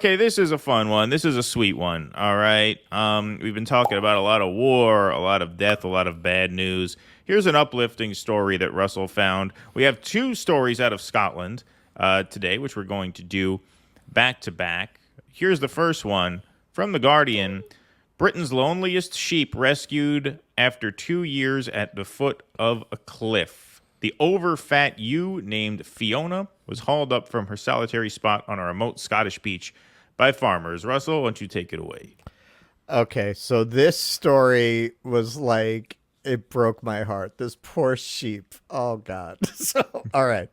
Okay, this is a fun one. This is a sweet one. All right. We've been talking about a lot of war, a lot of death, a lot of bad news. Here's an uplifting story that Russell found. We have two stories out of Scotland today, which we're going to do back to back. Here's the first one from The Guardian. Britain's loneliest sheep rescued after 2 years at the foot of a cliff. The overfat ewe named Fiona was hauled up from her solitary spot on a remote Scottish beach by farmers. Russell, why don't you take it away? Okay, so this story was like, it broke my heart. This poor sheep. Oh, God. So, all right.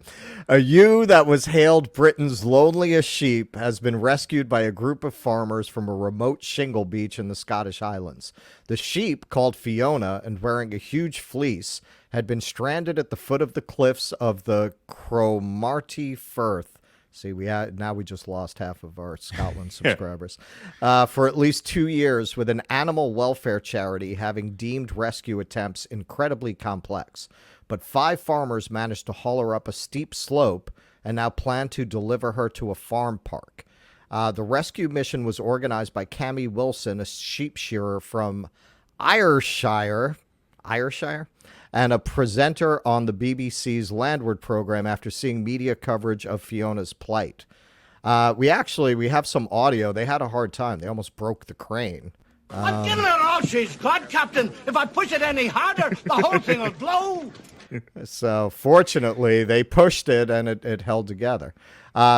A ewe that was hailed Britain's loneliest sheep has been rescued by a group of farmers from a remote shingle beach in the Scottish Highlands. The sheep, called Fiona and wearing a huge fleece, had been stranded at the foot of the cliffs of the Cromarty Firth. See, now we just lost half of our Scotland subscribers. For at least 2 years, with an animal welfare charity having deemed rescue attempts incredibly complex. But 5 farmers managed to haul her up a steep slope and now plan to deliver her to a farm park. The rescue mission was organized by Cammy Wilson, a sheep shearer from Ayrshire, and a presenter on the BBC's Landward program after seeing media coverage of Fiona's plight. We have some audio. They had a hard time. They almost broke the crane. I'm giving her all she's got, Captain. If I push it any harder, the whole thing will blow. So fortunately, they pushed it and it held together.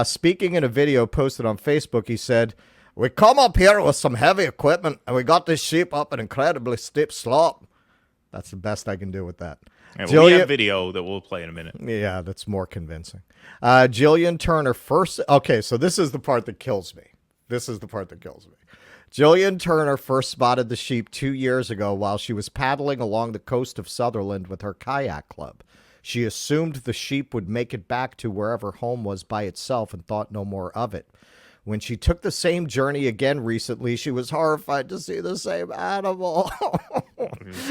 Speaking in a video posted on Facebook, he said, "We come up here with some heavy equipment and we got this sheep up an incredibly steep slope." That's the best I can do with that. Yeah, well, we have video that we'll play in a minute. Yeah, that's more convincing. Jillian Turner first. Okay, so this is the part that kills me. Jillian Turner first spotted the sheep 2 years ago while she was paddling along the coast of Sutherland with her kayak club. She assumed the sheep would make it back to wherever home was by itself and thought no more of it. When she took the same journey again recently, she was horrified to see the same animal.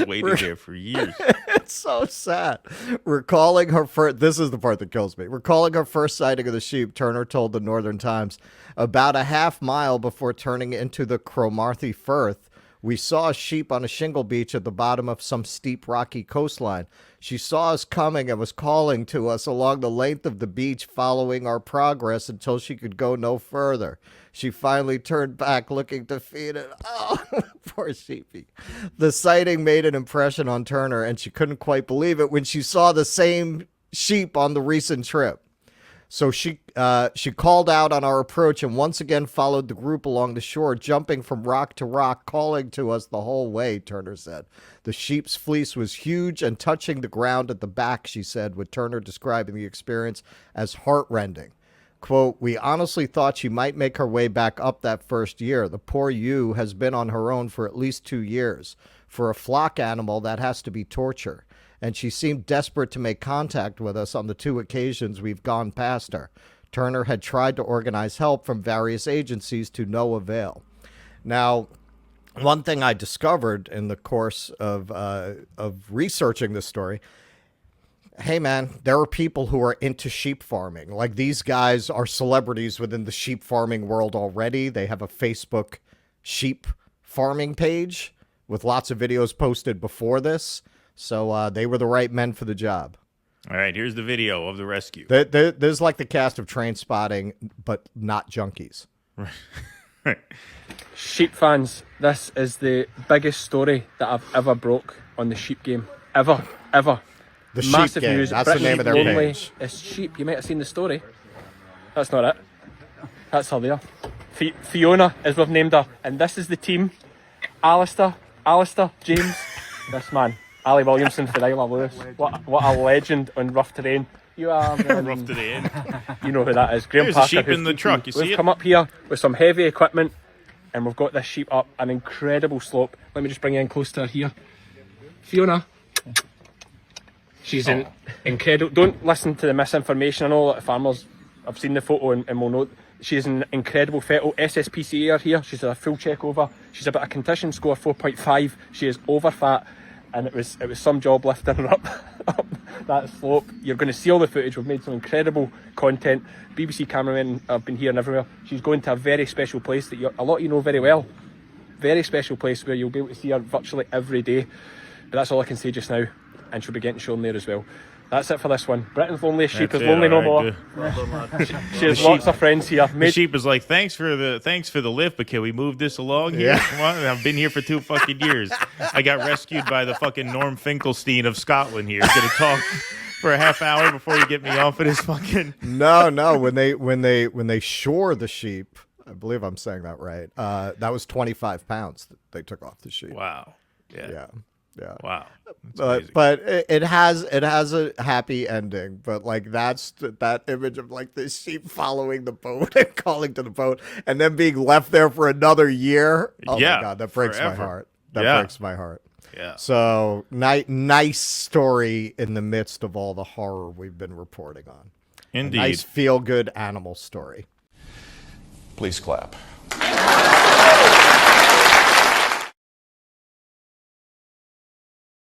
Waited there for years. It's so sad. Recalling her first, this is the part that kills me. Recalling her first sighting of the sheep, Turner told the Northern Times, about a half mile before turning into the Cromarty Firth, we saw a sheep on a shingle beach at the bottom of some steep rocky coastline. She saw us coming and was calling to us along the length of the beach, following our progress until she could go no further. She finally turned back, looking to feed it. Oh, poor sheepy. The sighting made an impression on Turner, and she couldn't quite believe it when she saw the same sheep on the recent trip. So she called out on our approach and once again followed the group along the shore, jumping from rock to rock, calling to us the whole way, Turner said. The sheep's fleece was huge and touching the ground at the back, she said, with Turner describing the experience as heartrending. Quote, we honestly thought she might make her way back up that first year. The poor ewe has been on her own for at least 2 years. For a flock animal, that has to be torture. And she seemed desperate to make contact with us on the 2 occasions we've gone past her. Turner had tried to organize help from various agencies to no avail. Now, one thing I discovered in the course of researching this story, hey man, there are people who are into sheep farming. Like, these guys are celebrities within the sheep farming world already. They have a Facebook sheep farming page with lots of videos posted before this. So they were the right men for the job. All right, here's the video of the rescue. There's like the cast of Train Spotting, but not junkies. Right. Sheep fans, this is the biggest story that I've ever broke on the sheep game. Ever. The Massive Sheep Game, news. that's the name of their page. It's sheep. You might have seen the story. That's not it. That's her there. Fiona, as we've named her. And this is the team. Alistair, James, this man. Ali Williamson for Isla Lewis. What a legend on rough terrain. You are rough terrain. You know who that is. Graham There's Parker, a sheep in the truck. You see We've it? come up here with some heavy equipment and we've got this sheep up an incredible slope. Let me just bring you in close to her here. Fiona. She's incredible. Don't listen to the misinformation. I know a lot of farmers, I've seen the photo and will know she's an incredible fettle. SSPCA are here. She's had a full check over. She's about a condition score 4.5. She is over fat. And it was some job lifting her up that slope. You're going to see all the footage. We've made some incredible content. BBC cameramen have been here and everywhere. She's going to a very special place that a lot of you know very well. Very special place where you'll be able to see her virtually every day. But that's all I can say just now, and she'll be getting shown there as well. That's it for this one. Britain's loneliest sheep is lonely no more. She has lots of friends here. The sheep is like, thanks for the lift, but can we move this along here? Yeah. Come on, I've been here for 2 fucking years. I got rescued by the fucking Norm Finkelstein of Scotland here. He's gonna talk for a half hour before you get me off of this fucking. No. When they shore the sheep, I believe I'm saying that right. That was 25 pounds that they took off the sheep. Wow. Yeah. Wow. But it has a happy ending. But like that image of like the sheep following the boat and calling to the boat and then being left there for another year. Oh Yeah, my God, that breaks forever. my heart. That breaks my heart. Yeah. So nice story in the midst of all the horror we've been reporting on. Indeed. A nice feel good animal story. Please clap.